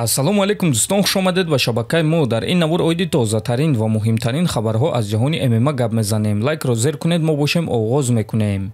ассалому алайкум дӯстон, хуш омадед ба шабакаи мо. Дар ин навор оиди тозатарин ва муҳимтарин хабарҳо аз ҷаҳони ММА гап мезанем. Лайкро зер кунед, мо бошем оғоз мекунем.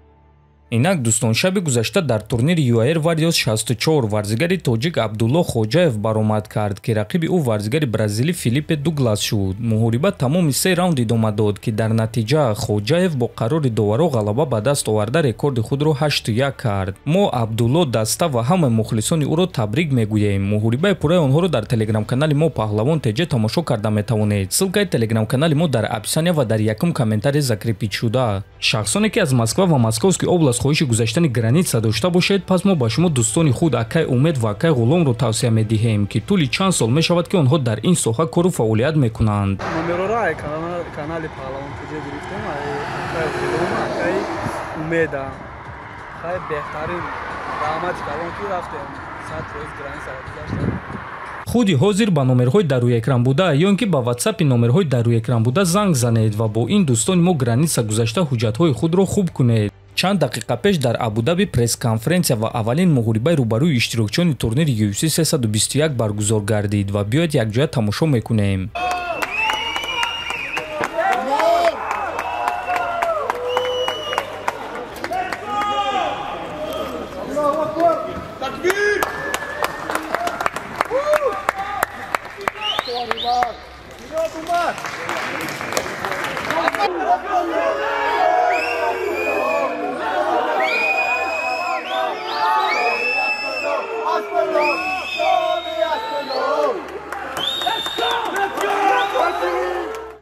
Инак дӯстон, шаби гузашта дар турнири UAR Warriors 64 варзигари тоҷик Абдулло Хоҷаев баромад кард, ки рақиби ӯ варзигари бразилӣ Филиппе Дуглас шуд. Муҳориба тамоми 3 раунд идома дод, ки дар натиҷа Хоҷаев бо қарори доваро ғалаба ба даст оварда рекорди худро 8-1 кард. Мо Абдулло, даста ва ҳамаи мухлисони ӯро табрик мегӯем. Муҳорибаи пурраи онҳоро дар телеграм-канали мо Паҳлавон ТЖ тамошо карда метавонед. Ссилкаи телеграм-канали мо дар описания ва дар якум комментарий закрепид шуда. Шахсоне ки аз Москва ва Московский област хоҳиши гузаштани граница дошта бошед, пас мо ба шумо дӯстони худ Акай Умед ва Акай Ғуломро тавсия медиҳем, ки тӯли чанд сол мешавад, ки онҳо дар ин соҳа кору фаъолият мекунанд. Номерро канали Паҳлавон ТЖ гирифтем. Акай Ғулом, Акай Умеда. Хай беҳтарин даъмати калон ки рафтем. 100 рӯз граница гузаштем. худи ҳозир ба номерҳои дар рӯи экран буда ё ин ки ба ватсапи номерҳои дар рӯи экран буда занг занед ва бо ин дӯстони мо граница гузашта ҳуҷҷатҳои худро хуб кунед. Чанд дақиқа пеш дар Абу-Даби пресс-конференсия ва аввалин муҳорибаи рӯбарӯи иштирокчиёни турнири UFC 321 баргузор гардид ва биёед якҷоя тамошо мекунем.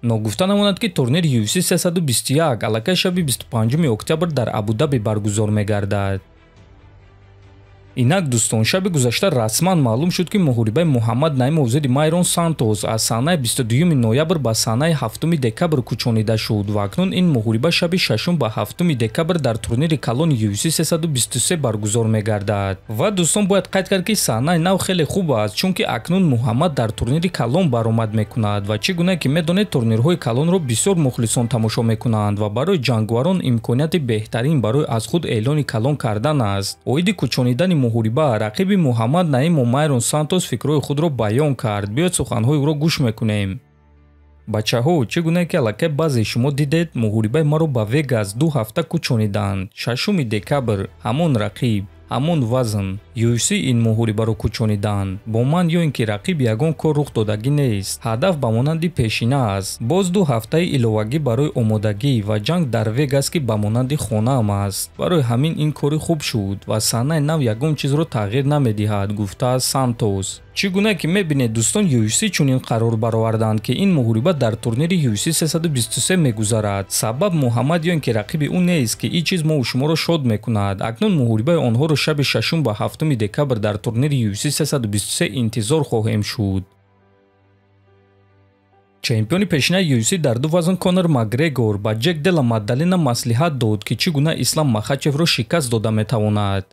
Ногуфта намонад, ки турнири UFC 321 аллакай шаби 25 октябр дар Абу-Даби баргузор мегардад. Инак дӯстон, шаби гузашта расман маълум шуд, ки муҳорибаи Муҳаммад Наимовзади Майрон Сантос аз саҳнаи 22 ноябр ба саҳнаи 7 декабр кӯчонида шуд ва акнун ин муҳориба шаби 6 ба 7 декабр дар турнири калони UFC 323 баргузор мегардад. Ва дӯстон, бояд қайд кард, ки саҳнаи нав хеле хуб аст, чунки акнун Муҳаммад дар турнири калон баромад мекунад ва чӣ гуна ки медонед, турнирҳои калонро бисёр мухлисон тамошо мекунанд ва барои ҷангварон имконияти беҳтарин барои аз худ эълони калон кардан аст. Оиди кӯчонидани муҳориба рақиби Муҳаммад Наимов Майрон Сантос фикрҳои худро баён кард. Биёед суханҳои ӯро гӯш мекунем. Бачаҳо, чӣ гуна ки аллакай баъзе шумо дидед, муҳорибаи маро ба Вегас 2 ҳафта кӯчониданд. 6 декабр ҳамон рақиб, ҳамон вазн UFC ин муҳорибаро кӯчониданд. Бо ман ё ин ки рақиб ягон кор рух додагӣ нест. Ҳадаф ба монанди пешина аст. Боз 2 ҳафтаи иловагӣ барои омодагӣ ва ҷанг дар Вегас ки ба монанди хонаам аст. Барои ҳамин ин кори хуб шуд ва саҳнаи нав ягон чизро тағйир намедиҳад, гуфтааст Сантос. Чӣ гуна ки мебинед дӯстон, UFC чунин қарор бароварданд, ки ин муҳориба дар турнири UFC 323 мегузарад. Сабаб Муҳаммад ё ин ки рақиби ӯ нест, ки ин чиз мо шуморо шод мекунад. Акнун муҳорибаи онҳоро шаби 6 ба 7 декабр дар турнири UFC 323 интизор хоҳем шуд. Чемпиони пешинаи UFC дар 2 вазн Конор Макгрегор ба Ҷек Дела Маддалина маслиҳат дод, ки чӣ гуна Ислам Махачевро шикаст дода метавонад.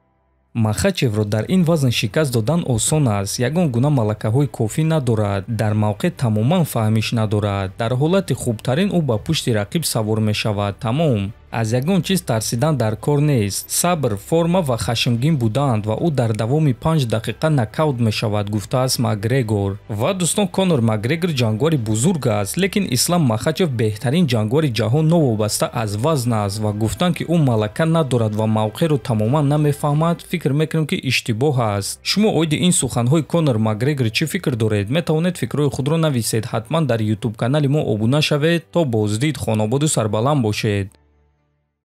Махачевро дар ин вазн шикаст додан осон аст. Ягон гуна малакаҳои кофӣ надорад, дар мавқеъ тамоман фаҳмиш надорад. Дар ҳолати хубтарин ӯ ба пушти рақиб савор мешавад. Тамом. Аз ягон чиз тарсидан дар кор нест. Сабр, форма ва хашмгин буданд ва ӯ дар давоми 5 дақиқа нокаут мешавад, гуфтааст Макгрегор. Ва дӯстон, Конор Макгрегор ҷангвари бузург аст, лекин Ислам Махачев беҳтарин ҷангвари ҷаҳон новобаста аз вазн аст ва гуфтан, ки ӯ малака надорад ва мавқеъро тамоман намефаҳмад, фикр мекунем, ки иштибоҳ аст. Шумо оиди ин суханҳои Конор Макгрегор чӣ фикр доред? Метавонед фикрҳои худро нависед. Ҳатман дар YouTube канали мо обуна шавед. То боздид, хонободу сарбаланд бошед.